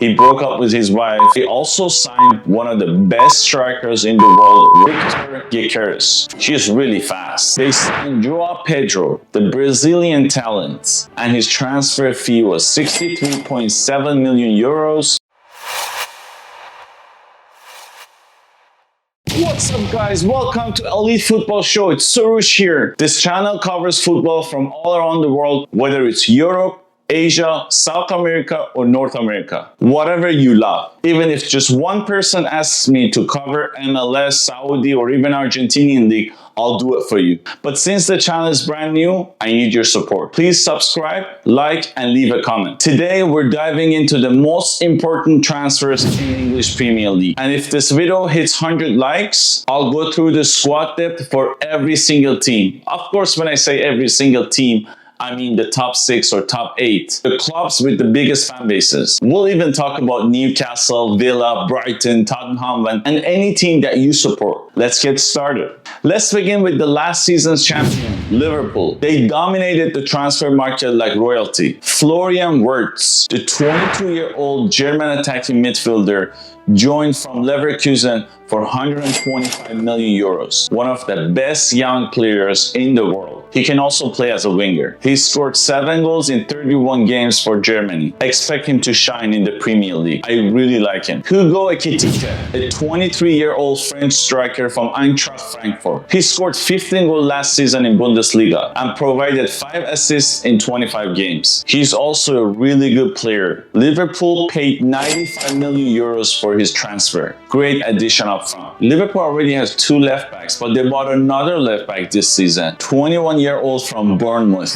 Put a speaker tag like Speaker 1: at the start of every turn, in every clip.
Speaker 1: He broke up with his wife. He also signed one of the best strikers in the world, Victor Gyökeres. She is really fast. They signed Joao Pedro, the Brazilian talent, and his transfer fee was 63.7 million euros. What's up guys, welcome to Elite Football Show. It's Surush here. This channel covers football from all around the world, whether it's Europe, Asia, South America, or North America. Whatever you love. Even if just one person asks me to cover MLS, Saudi, or even Argentinian league, I'll do it for you. But since the channel is brand new, I need your support. Please subscribe, like, and leave a comment. Today, we're diving into the most important transfers in the English Premier League. And if this video hits 100 likes, I'll go through the squad depth for every single team. Of course, when I say every single team, I mean the top 6 or top 8. The clubs with the biggest fan bases. We'll even talk about Newcastle, Villa, Brighton, Tottenham, and any team that you support. Let's get started. Let's begin with the last season's champion, Liverpool. They dominated the transfer market like royalty. Florian Wirtz, the 22-year-old German attacking midfielder, joined from Leverkusen for 125 million euros. One of the best young players in the world. He can also play as a winger. He scored 7 goals in 31 games for Germany. Expect him to shine in the Premier League. I really like him. Hugo Ekitike, a 23-year-old French striker from Eintracht Frankfurt. He scored 15 goals last season in Bundesliga and provided 5 assists in 25 games. He's also a really good player. Liverpool paid 95 million euros for his transfer. Great addition up front. Liverpool already has 2 left backs, but they bought another left back this season. 21-year-old from Bournemouth,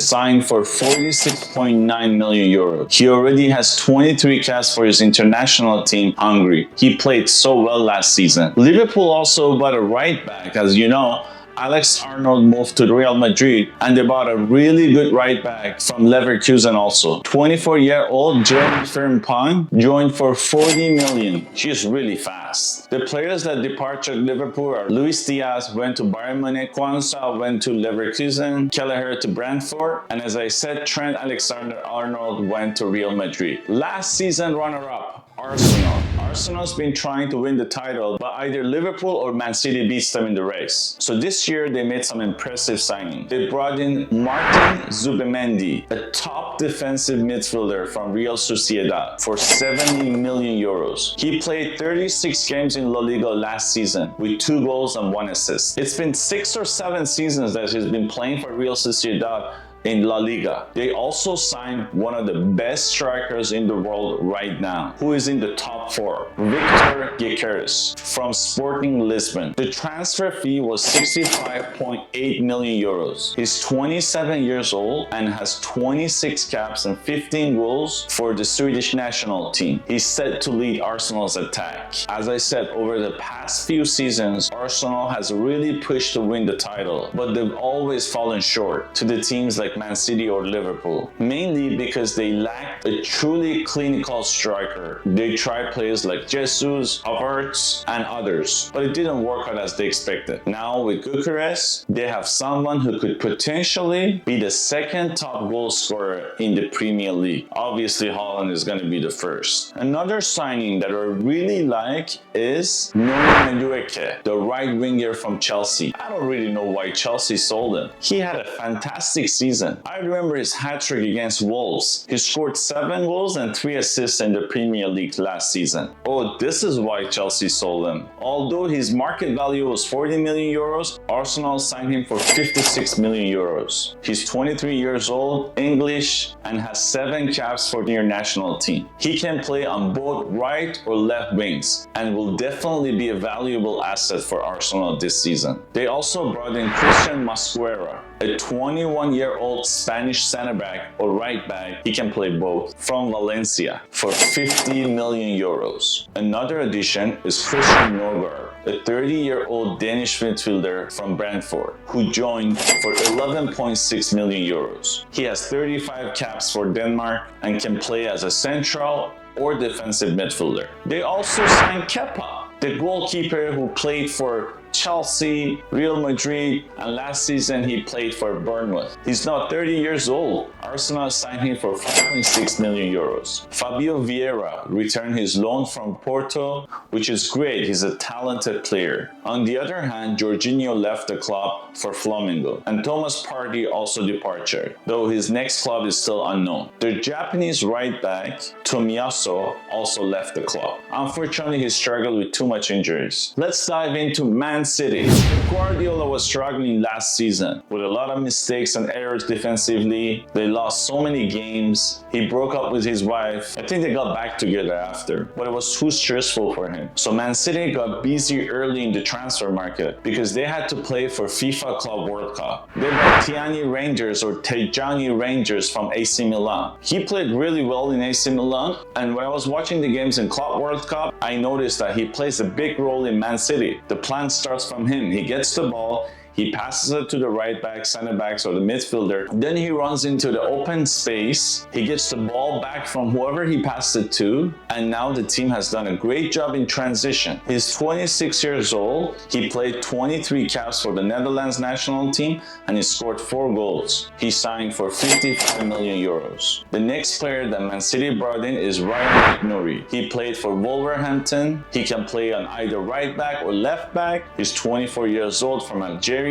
Speaker 1: signed for 46.9 million euros. He already has 23 caps for his international team, Hungary. He played so well last season. Liverpool also bought a right back, as you know. Alex Arnold moved to Real Madrid, and they bought a really good right back from Leverkusen also. 24-year-old Jeremy Frimpong joined for 40 million. She's really fast. The players that departed Liverpool are Luis Diaz went to Bayern Munich, Quansah went to Leverkusen, Kelleher to Brentford, and as I said, Trent Alexander-Arnold went to Real Madrid. Last season runner-up, Arsenal. Arsenal's been trying to win the title, but either Liverpool or Man City beats them in the race. So this year, they made some impressive signings. They brought in Martin Zubimendi, a top defensive midfielder from Real Sociedad, for 70 million euros. He played 36 games in La Liga last season with 2 goals and 1 assist. It's been 6 or 7 seasons that he's been playing for Real Sociedad in La Liga. They also signed one of the best strikers in the world right now, who is in the top 4, Victor Gyökeres from Sporting Lisbon. The transfer fee was 65.8 million euros. He's 27 years old and has 26 caps and 15 goals for the Swedish national team. He's set to lead Arsenal's attack. As I said, over the past few seasons, Arsenal has really pushed to win the title, but they've always fallen short to the teams like Man City or Liverpool, mainly because they lack a truly clinical striker. They tried players like Jesus, Havertz, and others, but it didn't work out as they expected. Now with Gyökeres, they have someone who could potentially be the second top goal scorer in the Premier League. Obviously, Haaland is going to be the first. Another signing that I really like is Madueke, the right winger from Chelsea. I don't really know why Chelsea sold him. He had a fantastic season. I remember his hat-trick against Wolves. He scored 7 goals and 3 assists in the Premier League last season. Oh, this is why Chelsea sold him. Although his market value was 40 million euros, Arsenal signed him for 56 million euros. He's 23 years old, English, and has 7 caps for their national team. He can play on both right or left wings and will definitely be a valuable asset for Arsenal this season. They also brought in Christian Mosquera, a 21-year-old Spanish center back or right back, he can play both, from Valencia for 50 million euros. Another addition is Christian Norgard, a 30-year-old Danish midfielder from Brentford, who joined for 11.6 million euros. He has 35 caps for Denmark and can play as a central or defensive midfielder. They also signed Kepa, the goalkeeper who played for Chelsea, Real Madrid, and last season he played for Bournemouth. He's now 30 years old. Arsenal signed him for 5.6 million euros. Fabio Vieira returned his loan from Porto, which is great. He's a talented player. On the other hand, Jorginho left the club for Flamengo, and Thomas Partey also departed, though his next club is still unknown. The Japanese right back, Tomiyasu, also left the club. Unfortunately, he struggled with too much injuries. Let's dive into Man City. Guardiola was struggling last season with a lot of mistakes and errors defensively. They lost so many games. He broke up with his wife. I think they got back together after, but it was too stressful for him. So Man City got busy early in the transfer market because they had to play for FIFA Club World Cup. They bought Tijani Rangers from AC Milan. He played really well in AC Milan, and when I was watching the games in Club World Cup, I noticed that he plays a big role in Man City. The plan starts from him. He gets the ball, he passes it to the right back, center backs, or the midfielder. Then he runs into the open space. He gets the ball back from whoever he passed it to. And now the team has done a great job in transition. He's 26 years old. He played 23 caps for the Netherlands national team and he scored 4 goals. He signed for 55 million euros. The next player that Man City brought in is Ryan McNouri. He played for Wolverhampton. He can play on either right back or left back. He's 24 years old from Algeria,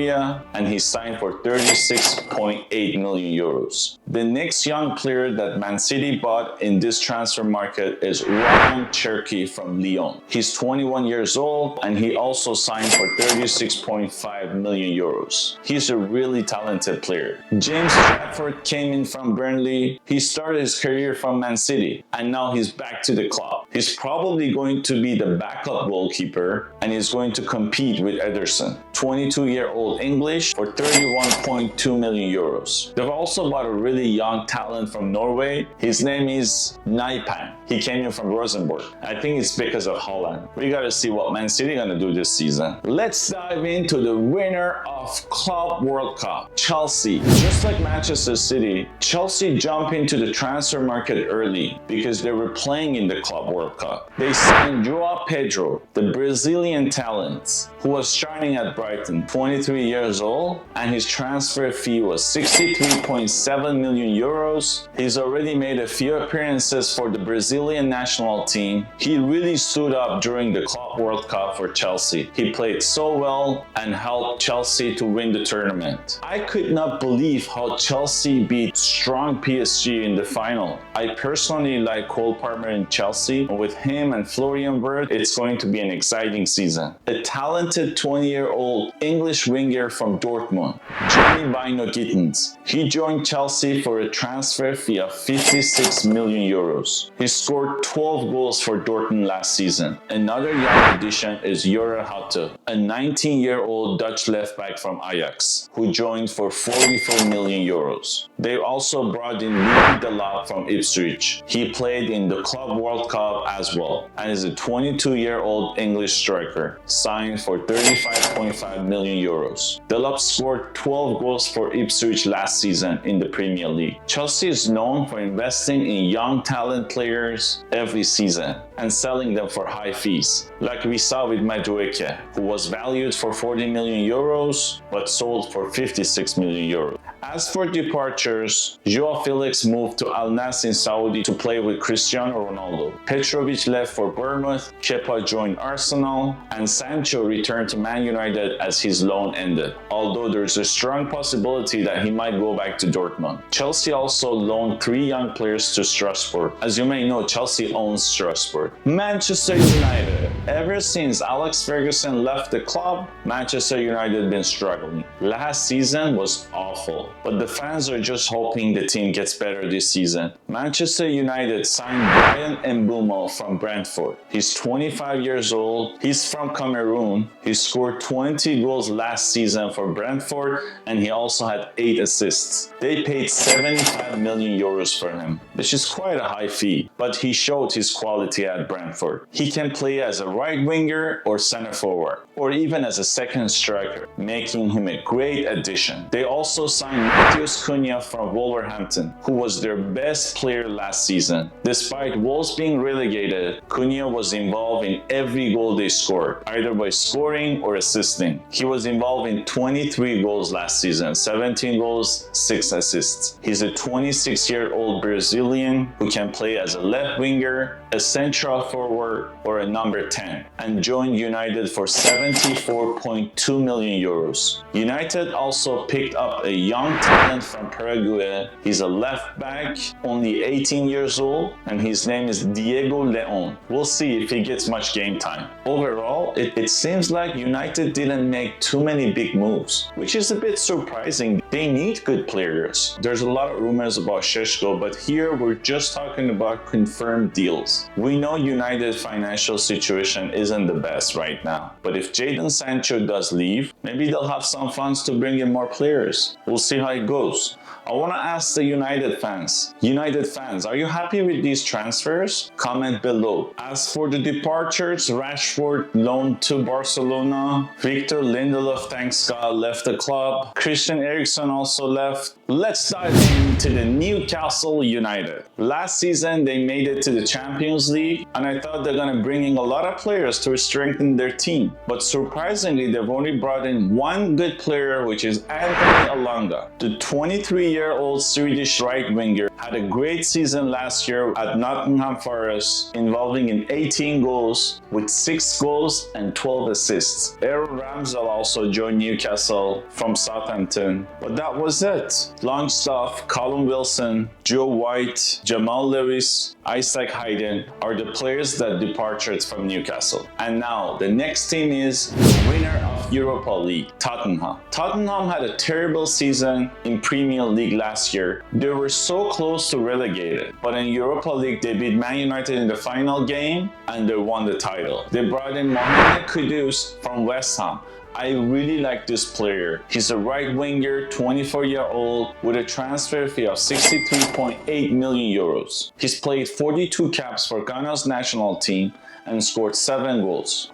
Speaker 1: and he signed for 36.8 million euros. The next young player that Man City bought in this transfer market is Ryan Cherki from Lyon. He's 21 years old and he also signed for 36.5 million euros. He's a really talented player. James Trafford came in from Burnley. He started his career from Man City and now he's back to the club. He's probably going to be the backup goalkeeper and he's going to compete with Ederson. 22-year-old English for 31.2 million euros. They've also bought a really young talent from Norway. His name is Naipan. He came in from Rosenborg. I think it's because of Holland. We gotta see what Man City gonna do this season. Let's dive into the winner of Club World Cup, Chelsea. Just like Manchester City, Chelsea jumped into the transfer market early because they were playing in the Club World Cup. They signed João Pedro, the Brazilian talent, who was shining at Brighton, 23 years old, and his transfer fee was 63.7 million euros. He's already made a few appearances for the Brazilian national team. He really stood up during the Club World Cup for Chelsea. He played so well and helped Chelsea to win the tournament. I could not believe how Chelsea beat strong PSG in the final. I personally like Cole Palmer in Chelsea. With him and Florian Wirtz, it's going to be an exciting season. A talented 20-year-old English winger from Dortmund, Johnny Bino Gittens. He joined Chelsea for a transfer fee of 56 million euros. He scored 12 goals for Dortmund last season. Another young addition is Jure Hatte, a 19-year-old Dutch left-back from Ajax, who joined for 44 million euros. They also brought in Louis Delap from Ipswich. He played in the Club World Cup as well, and is a 22-year-old English striker, signed for 35.5 million euros. Delap scored 12 goals for Ipswich last season in the Premier League. Chelsea is known for investing in young talent players every season and selling them for high fees, like we saw with Madueke, who was valued for 40 million euros but sold for 56 million euros. As for departures, Joao Felix moved to Al Nassr in Saudi to play with Cristiano Ronaldo. Petrovic left for Bournemouth, Kepa joined Arsenal, and Sancho returned to Man United as his loan ended, although there's a strong possibility that he might go back to Dortmund. Chelsea also loaned 3 young players to Strasbourg. As you may know, Chelsea owns Strasbourg. Manchester United. Ever since Alex Ferguson left the club, Manchester United been struggling. Last season was awful, but the fans are just hoping the team gets better this season. Manchester United signed Brian Mbeumo from Brentford. He's 25 years old. He's from Cameroon. He scored 20 goals last season for Brentford, and he also had 8 assists. They paid 75 million euros for him, which is quite a high fee, but he showed his quality at Brentford. He can play as a right winger or center forward, or even as a second striker, making him a great addition. They also signed Matheus Cunha from Wolverhampton, who was their best player last season. Despite Wolves being relegated, Cunha was involved in every goal they scored, either by scoring or assisting. everything. He was involved in 23 goals last season, 17 goals, 6 assists. He's a 26-year-old Brazilian who can play as a left winger, a central forward, or a number 10, and joined United for 74.2 million euros. United also picked up a young talent from Paraguay. He's a left back, only 18 years old, and his name is Diego Leon. We'll see if he gets much game time. Overall, it seems like United didn't make too many big moves, which is a bit surprising. They need good players. There's a lot of rumors about Šeško, but here we're just talking about confirmed deals. We know United's financial situation isn't the best right now, but if Jadon Sancho does leave, maybe they'll have some funds to bring in more players. We'll see how it goes. I want to ask the United fans, are you happy with these transfers? Comment below. As for the departures, Rashford loaned to Barcelona, Victor Lindelof, thanks God, left the club, Christian Eriksen also left. Let's dive into the Newcastle United. Last season, they made it to the Champions League, and I thought they're going to bring in a lot of players to strengthen their team. But surprisingly, they've only brought in one good player, which is Anthony Elanga. The 23-year-old Swedish right winger had a great season last year at Nottingham Forest, involving in 18 goals with 6 goals and 12 assists. Aaron Ramsdale also joined Newcastle from Southampton, but that was it. Longstaff, Callum Wilson, Joe White, Jamal Lewis, Isaac Hayden are the players that departed from Newcastle. And now the next team is the winner of Europa League, Tottenham. Tottenham had a terrible season in Premier League last year. They were so close to relegated, but in Europa League they beat Man United in the final game and they won the title. They brought in Mohamed Kudus from West Ham. I really like this player. He's a right winger, 24-year-old, with a transfer fee of 63.8 million euros. He's played 42 caps for Ghana's national team and scored 7 goals.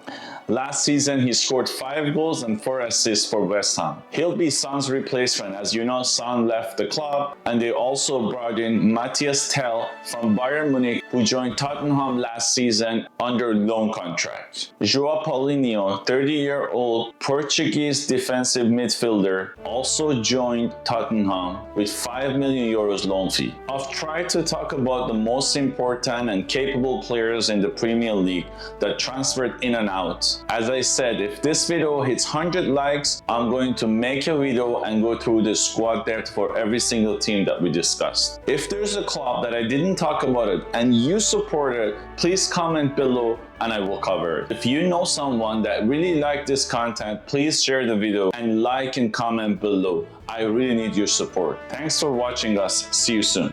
Speaker 1: Last season, he scored 5 goals and 4 assists for West Ham. He'll be Son's replacement. As you know, Son left the club, and they also brought in Matthias Tell from Bayern Munich, who joined Tottenham last season under loan contract. João Paulinho, 30-year-old Portuguese defensive midfielder, also joined Tottenham with 5 million euros loan fee. I've tried to talk about the most important and capable players in the Premier League that transferred in and out. As I said, if this video hits 100 likes, I'm going to make a video and go through the squad depth for every single team that we discussed. If there's a club that I didn't talk about it and you support it, please comment below and I will cover it. If you know someone that really liked this content, please share the video and like and comment below. I really need your support. Thanks for watching us. See you soon.